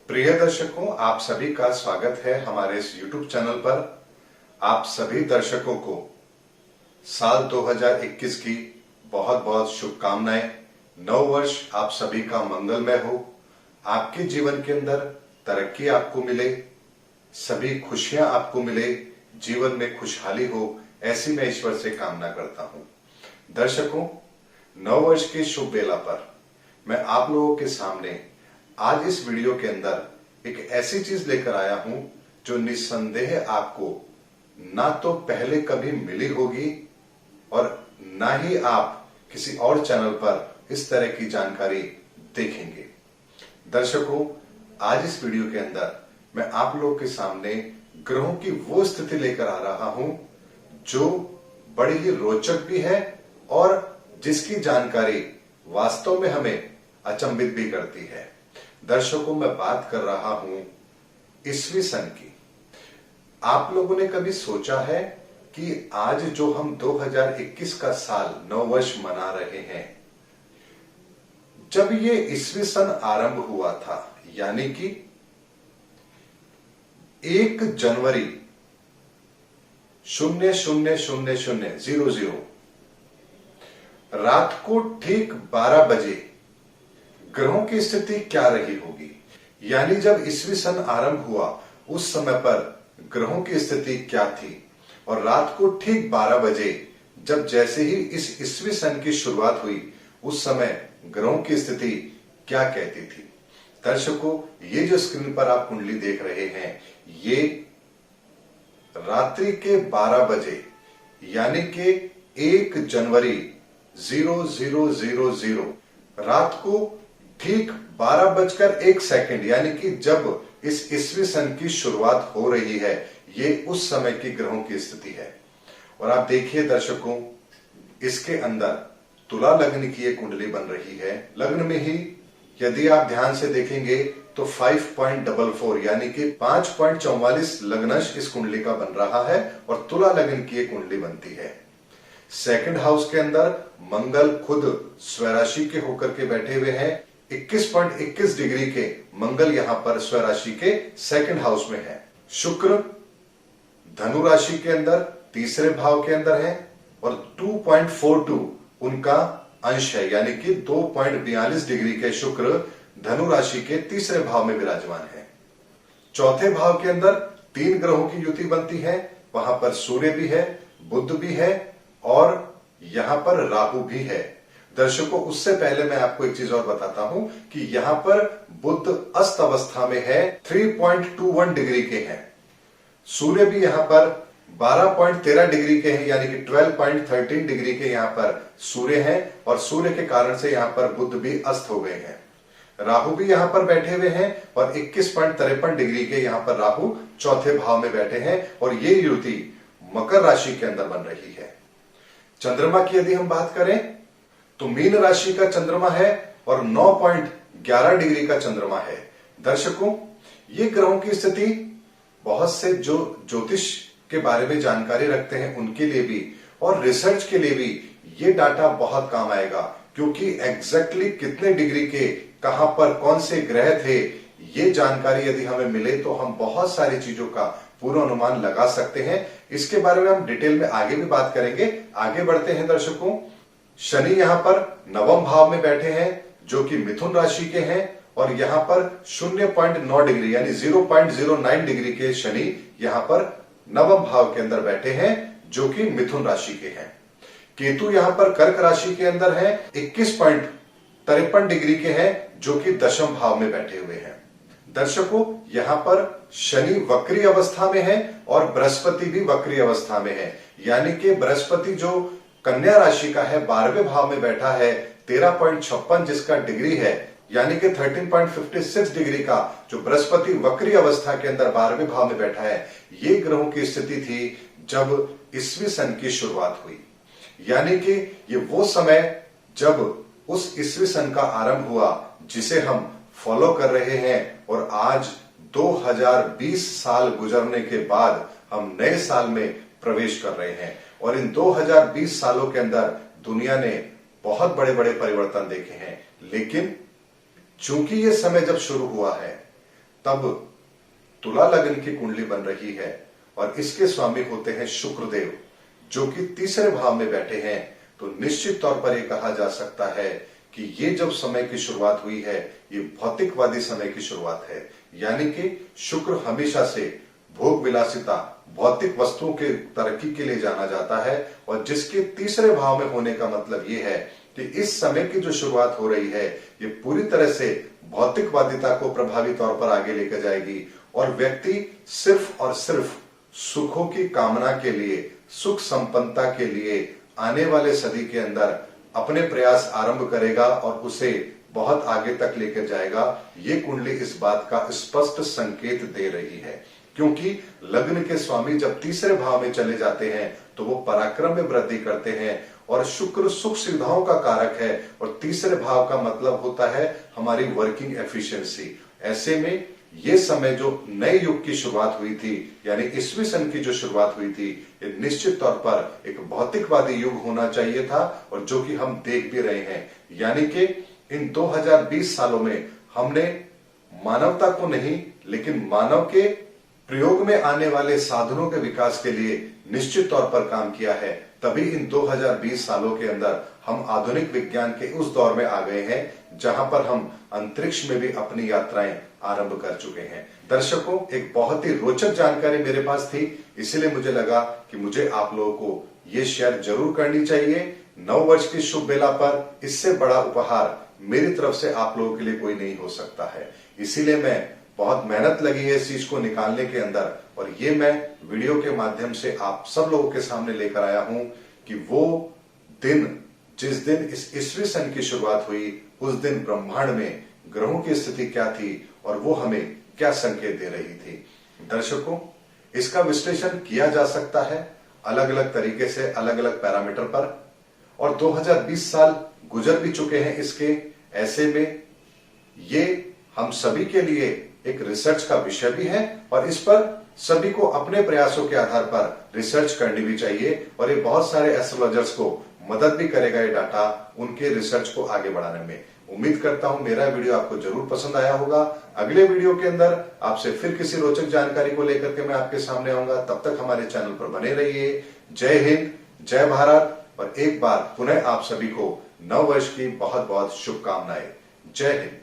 प्रिय दर्शकों, आप सभी का स्वागत है हमारे इस YouTube चैनल पर। आप सभी दर्शकों को साल 2021 की बहुत बहुत शुभकामनाएं। नव वर्ष आप सभी का मंगलमय हो। आपके जीवन के अंदर तरक्की आपको मिले, सभी खुशियां आपको मिले, जीवन में खुशहाली हो, ऐसी मैं ईश्वर से कामना करता हूं। दर्शकों, नव वर्ष की शुभ बेला पर मैं आप लोगों के सामने आज इस वीडियो के अंदर एक ऐसी चीज लेकर आया हूं जो निस्संदेह आपको ना तो पहले कभी मिली होगी और ना ही आप किसी और चैनल पर इस तरह की जानकारी देखेंगे। दर्शकों, आज इस वीडियो के अंदर मैं आप लोगों के सामने ग्रहों की वो स्थिति लेकर आ रहा हूं जो बड़ी ही रोचक भी है और जिसकी जानकारी वास्तव में हमें अचंभित भी करती है। दर्शकों, मैं बात कर रहा हूं ईस्वी सन की। आप लोगों ने कभी सोचा है कि आज जो हम 2021 का साल नव वर्ष मना रहे हैं, जब ये ईस्वी सन आरंभ हुआ था, यानी कि 1 जनवरी 0000 रात को ठीक 12 बजे ग्रहों की स्थिति क्या रही होगी। यानी जब ईस्वी सन आरंभ हुआ उस समय पर ग्रहों की स्थिति क्या थी और रात को ठीक 12 बजे जब जैसे ही इस ईस्वी सन की शुरुआत हुई उस समय ग्रहों की स्थिति क्या कहती थी। दर्शकों, ये जो स्क्रीन पर आप कुंडली देख रहे हैं, ये रात्रि के 12 बजे यानी कि 1 जनवरी 0000 रात को ठीक 12:01 यानी कि जब इस ईस्वी सन की शुरुआत हो रही है, ये उस समय की ग्रहों की स्थिति है। और आप देखिए दर्शकों, इसके अंदर तुला लग्न की एक कुंडली बन रही है। लग्न में ही यदि आप ध्यान से देखेंगे तो 5.44 यानी कि 5.44 लग्नश इस कुंडली का बन रहा है और तुला लग्न की एक कुंडली बनती है। सेकंड हाउस के अंदर मंगल खुद स्वराशि के होकर के बैठे हुए हैं। 21.21 डिग्री के मंगल यहां पर स्वराशि के सेकंड हाउस में है। शुक्र धनु राशि के अंदर तीसरे भाव के अंदर है और 2.42 उनका अंश है, यानी कि 2.42 डिग्री के शुक्र धनु राशि के तीसरे भाव में विराजमान है। चौथे भाव के अंदर 3 ग्रहों की युति बनती है। वहां पर सूर्य भी है, बुध भी है और यहां पर राहु भी है। दर्शकों, उससे पहले मैं आपको एक चीज और बताता हूं कि यहां पर बुध अस्त अवस्था में है, 3.21 डिग्री के हैं। सूर्य भी यहां पर 12.13 डिग्री के हैं, यानी कि 12.13 डिग्री के यहां पर सूर्य हैं और सूर्य के कारण से यहां पर बुध भी अस्त हो गए हैं। राहु भी यहां पर बैठे हुए हैं और 21.53 डिग्री के यहां पर राहु चौथे भाव में बैठे हैं और ये युति मकर राशि के अंदर बन रही है। चंद्रमा की यदि हम बात करें तो मीन राशि का चंद्रमा है और 9.11 डिग्री का चंद्रमा है। दर्शकों, ये ग्रहों की स्थिति बहुत से जो ज्योतिष के बारे में जानकारी रखते हैं उनके लिए भी और रिसर्च के लिए भी ये डाटा बहुत काम आएगा, क्योंकि एग्जैक्टली कितने डिग्री के कहां पर कौन से ग्रह थे, ये जानकारी यदि हमें मिले तो हम बहुत सारी चीजों का पूर्व अनुमान लगा सकते हैं। इसके बारे में हम डिटेल में आगे भी बात करेंगे। आगे बढ़ते हैं दर्शकों। शनि यहां पर नवम भाव में बैठे हैं जो कि मिथुन राशि के हैं और यहां पर 0.9 डिग्री यानी 0.09 डिग्री के शनि यहां पर नवम भाव के अंदर बैठे हैं जो कि मिथुन राशि के हैं। केतु यहां पर कर्क राशि के अंदर है, 21.53 डिग्री के हैं जो कि दशम भाव में बैठे हुए हैं। दर्शकों, यहां पर शनि वक्री अवस्था में है और बृहस्पति भी वक्री अवस्था में है, यानी कि बृहस्पति जो कन्या राशि का है 12वें भाव में बैठा है, 13.56 जिसका डिग्री है, यानी कि 13.56 डिग्री का जो बृहस्पति वक्री अवस्था के अंदर 12वें भाव में बैठा है। ये ग्रहों की स्थिति थी जब ईस्वी सन की शुरुआत हुई, यानी कि ये वो समय जब उस ईस्वी सन का आरंभ हुआ जिसे हम फॉलो कर रहे हैं और आज 2020 साल गुजरने के बाद हम नए साल में प्रवेश कर रहे हैं। और इन 2020 सालों के अंदर दुनिया ने बहुत बड़े बड़े परिवर्तन देखे हैं, लेकिन चूंकि ये समय जब शुरू हुआ है तब तुला लग्न की कुंडली बन रही है और इसके स्वामी होते हैं शुक्रदेव, जो कि तीसरे भाव में बैठे हैं, तो निश्चित तौर पर यह कहा जा सकता है कि ये जब समय की शुरुआत हुई है, ये भौतिकवादी समय की शुरुआत है। यानी कि शुक्र हमेशा से भोग विलासिता, भौतिक वस्तुओं के तरक्की के लिए जाना जाता है, और जिसके तीसरे भाव में होने का मतलब ये है कि इस समय की जो शुरुआत हो रही है, ये पूरी तरह से भौतिकवादिता को प्रभावी तौर पर आगे लेकर जाएगी, और व्यक्ति सिर्फ और सिर्फ सुखों की कामना के लिए, सुख संपन्नता के लिए आने वाले सदी के अंदर अपने प्रयास आरंभ करेगा और उसे बहुत आगे तक लेकर जाएगा। ये कुंडली इस बात का स्पष्ट संकेत दे रही है, क्योंकि लग्न के स्वामी जब तीसरे भाव में चले जाते हैं तो वो पराक्रम में वृद्धि करते हैं, और शुक्र सुख सुविधाओं का कारक है, और तीसरे भाव का मतलब होता है हमारी वर्किंग एफिशिएंसी। ऐसे में ये समय जो नए युग की शुरुआत हुई थी, यानी ईस्वी सन की जो शुरुआत हुई थी, ये निश्चित तौर पर एक भौतिकवादी युग होना चाहिए था, और जो कि हम देख भी रहे हैं। यानी कि इन 2020 सालों में हमने मानवता को नहीं, लेकिन मानव के प्रयोग में आने वाले साधनों के विकास के लिए निश्चित तौर पर काम किया है। तभी इन 2020 सालों के अंदर हम आधुनिक विज्ञान के उस दौर में आ गए हैं जहां पर हम अंतरिक्ष में भी अपनी यात्राएं आरंभ कर चुके हैं। दर्शकों, एक बहुत ही रोचक जानकारी मेरे पास थी, इसीलिए मुझे लगा कि मुझे आप लोगों को ये शेयर जरूर करनी चाहिए। नववर्ष की शुभ बेला पर इससे बड़ा उपहार मेरी तरफ से आप लोगों के लिए कोई नहीं हो सकता है। इसीलिए मैं बहुत मेहनत लगी है इस चीज को निकालने के अंदर, और ये मैं वीडियो के माध्यम से आप सब लोगों के सामने लेकर आया हूं कि वो दिन, जिस दिन इस ईस्वी सन की शुरुआत हुई, उस दिन ब्रह्मांड में ग्रहों की स्थिति क्या थी और वो हमें क्या संकेत दे रही थी। दर्शकों, इसका विश्लेषण किया जा सकता है अलग अलग तरीके से, अलग अलग पैरामीटर पर, और 2020 साल गुजर भी चुके हैं इसके। ऐसे में ये हम सभी के लिए एक रिसर्च का विषय भी है, और इस पर सभी को अपने प्रयासों के आधार पर रिसर्च करनी भी चाहिए, और ये बहुत सारे एस्ट्रोलॉजर्स को मदद भी करेगा ये डाटा उनके रिसर्च को आगे बढ़ाने में। उम्मीद करता हूं मेरा वीडियो आपको जरूर पसंद आया होगा। अगले वीडियो के अंदर आपसे फिर किसी रोचक जानकारी को लेकर के मैं आपके सामने आऊंगा। तब तक हमारे चैनल पर बने रहिए। जय हिंद, जय भारत, और एक बार पुनः आप सभी को नव वर्ष की बहुत बहुत शुभकामनाएं। जय हिंद।